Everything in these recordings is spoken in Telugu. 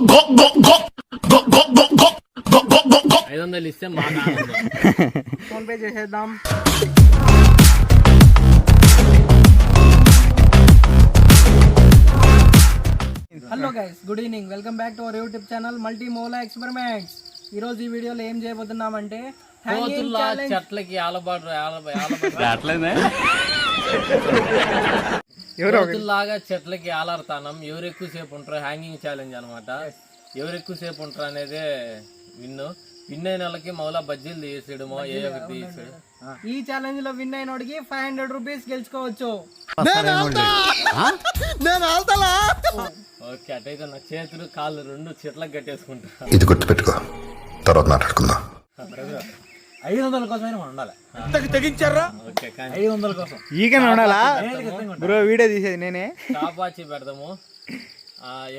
500 ఇస్తే మాకు ఫోన్ పే చేసేద్దాం. Hello guys, good evening. Welcome back to our YouTube channel multi మోలా ఎక్స్పెరిమెంట్స్. ఈ రోజు ఈ వీడియోలో ఏం చేయబోతున్నామంటే చెట్లకి లాగా చెట్లకి ఆలాడతానం. ఎవరు ఎక్కువసేపు ఉంటారో హ్యాంగింగ్ ఛాలెంజ్ అనమాట. ఎవరు ఎక్కువసేపు ఉంటారు అనేదే విన్ అయిన వాళ్ళకి మౌలా బజ్జీలు తీసేయడమో ఏ ఒకటి తీసాడు. ఈ ఛాలెంజ్ లో విన్ అయినోడికి 500 రూపీస్ గెలుచుకోవచ్చు. ఓకే, అటైతే నా చేతులు కాళ్ళు రెండు చెట్లకు కట్టేసుకుంటా. ఇది గుర్తుపెట్టుకో, తర్వాత మాట్లాడుకుందాం. 500 కోసమైనా ఉండాలి. తెగించారా? ఓకే, 500 కోసం ఈగనే ఉండాలా బ్రో? వీడియో తీసేది నేనే. కాపాచి పెడదాము.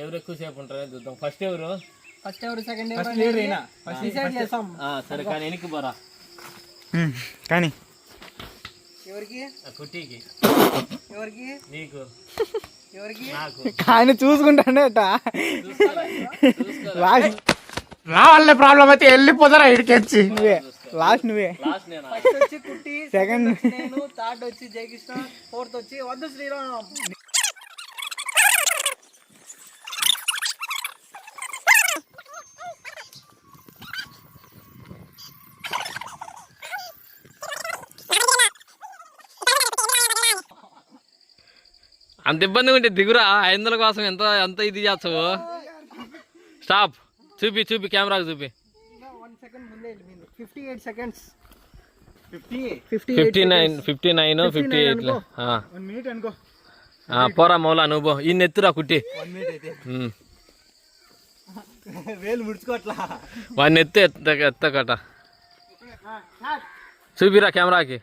ఎవరు ఎక్కువసేపు ఉంటారో చూద్దాం. ఫస్ట్ ఎవరు సెకండ్ ఎవరు డిసైడ్ చేస్తాం. సరే, కానీ వెనక్కి పోరా. కానీ ఎవరికి కుట్టికి, ఎవరికి నీకు, ఎవరికి నాకు. కానీ చూసుకుంటానే నా వల్ల ప్రాబ్లం అయితే వెళ్ళిపోతారా ఇడికెచ్చి. నువ్వే లాస్ట్, నువ్వే లాస్ట్ నేనా? ఫస్ట్ వచ్చి కుట్టి, సెకండ్ నేను, థర్డ్ వచ్చి జయకృష్ణ, ఫోర్త్ వచ్చి వద్దు శ్రీరామ్. అంత ఇబ్బందిగా ఉంటే దిగురా. 500 కోసం ఎంత ఇది చేస్తావు? స్టాప్. చూపి కెమెరాకి చూపి. 1 సెకండ్ ముందే వెళ్ళింది. 58 సెకండ్స్. 59 58 1 మినిట్ అనుకో. పోరా మౌలా, నువ్వు పో. ఈ నెత్తురా కుట్టి. 1 మినిట్ అయితే వేలు ముడుచుకోవట్లా. వాడిని ఎత్తకట. చూపిరా కెమెరాకి.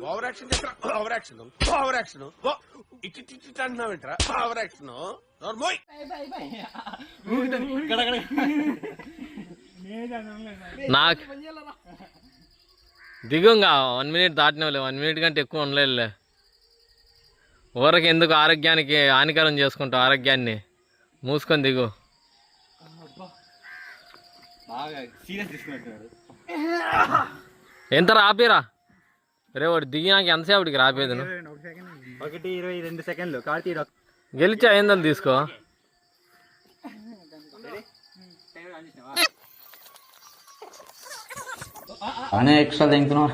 ఓవర్ యాక్షన్ ఇటు అంటున్నావేంట్రా? ఓవర్ యాక్షన్ నాకు దిగుంగా 1 మినిట్ దాటినవులే. 1 మినిట్ కంటే ఎక్కువ ఉండలేదులే. ఊరకి ఎందుకు ఆరోగ్యానికి హానికరం చేసుకుంటావు? ఆరోగ్యాన్ని మూసుకొని దిగు. ఎంత రాపేరా రే? వాడు దిగినాక ఎంతసేపటికి రాపేది? 1:22 సెకండ్లు. కార్తీక్ గెలిచా 500 తీసుకో. అనే ఎక్స్ట్రా తింటున్నావా?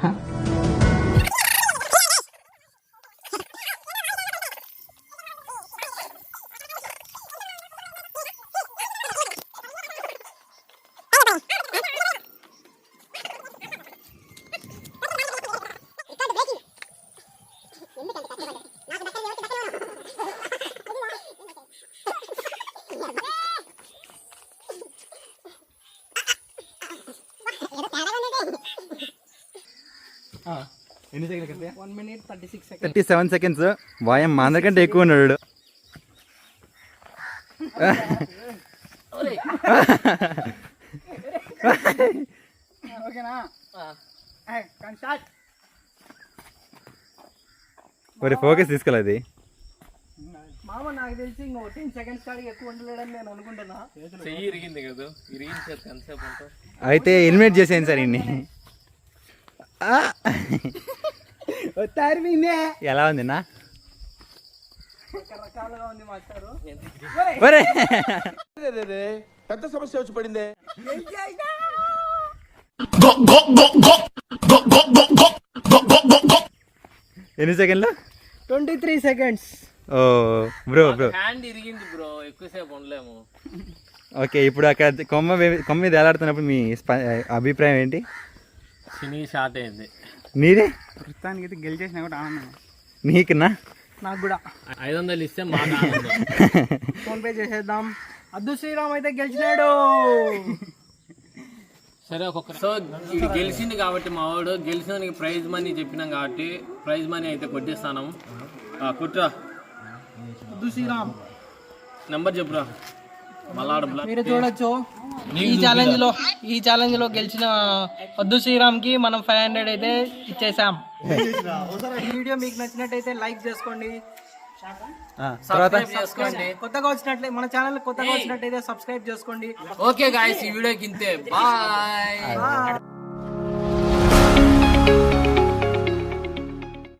ఎన్ని సెకండ్లు? 1 minute 36 seconds. 37 సెకండ్స్. వాయం మా అందరికంటే ఎక్కువ ఉన్నాడు. ఓకేనా? స్టార్ట్. మరి ఫోకస్ తీసుకోలేదు. మామ నాకు తెలిసి ఇంకో 10 seconds కాడికి ఎక్కువ ఉండలేడని నేను అనుకుంటున్నా. చెయ్యి ఇరిగింది కదా, ఇరిగించేది ఎంతసేపు ఉంటావు? అయితే ఎలిమినేట్ చేసేయండి సార్ ఇన్ని. ఎలా ఉంది నా? రకరకాలుగా ఉంది మాస్టారు. పెద్ద సమస్య వచ్చి పడిందే. ఎన్ని సెకండ్లు? 23 seconds. ఓ బ్రో హ్యాండ్ ఇరిగింది బ్రో, ఎక్కువసేపు ఉండలేము. ఓకే, ఇప్పుడు అక్కడ కొమ్మ మీద ఎలాడుతున్నప్పుడు మీ అభిప్రాయం ఏంటి? సినీ షార్ట్ అయింది. నీదే? ప్రస్తుతానికి అయితే గెలిచేసినా కూడా ఆనందం. నీకున్నా? నాకు కూడా. 500 ఇస్తే మాకు ఆనందం. ఫోన్ పే చేసేద్దాం. అద్దు శ్రీరామ్ అయితే గెలిచినాడు. సరే ఒక్కొక్క. సో ఇది గెలిచింది కాబట్టి మా వాడు గెలిచినకి ప్రైజ్ మనీ చెప్పినాం కాబట్టి ప్రైజ్ మనీ అయితే కొట్టిస్తాను. కుట్రా అద్దు శ్రీరామ్. నెంబర్ చెప్పురా మలాడ బ్లాక్ మీరు చూడొచ్చు ఈ ఛాలెంజ్ లో గెలిచిన వద్దు శ్రీరామ్ కి మనం 500 అయితే ఇచ్చేసాం. ఈ వీడియో మీకు నచ్చినట్టయితే లైక్ చేసుకోండి, సబ్స్క్రైబ్ చేసుకోండి. కొత్తగా వచ్చినట్లే మన ఛానల్ కొత్తగా వచ్చినట్టయితే సబ్స్క్రైబ్ చేసుకోండి. ఓకే గాయ్స్, ఈ వీడియోకి ఇంతే. బాయ్.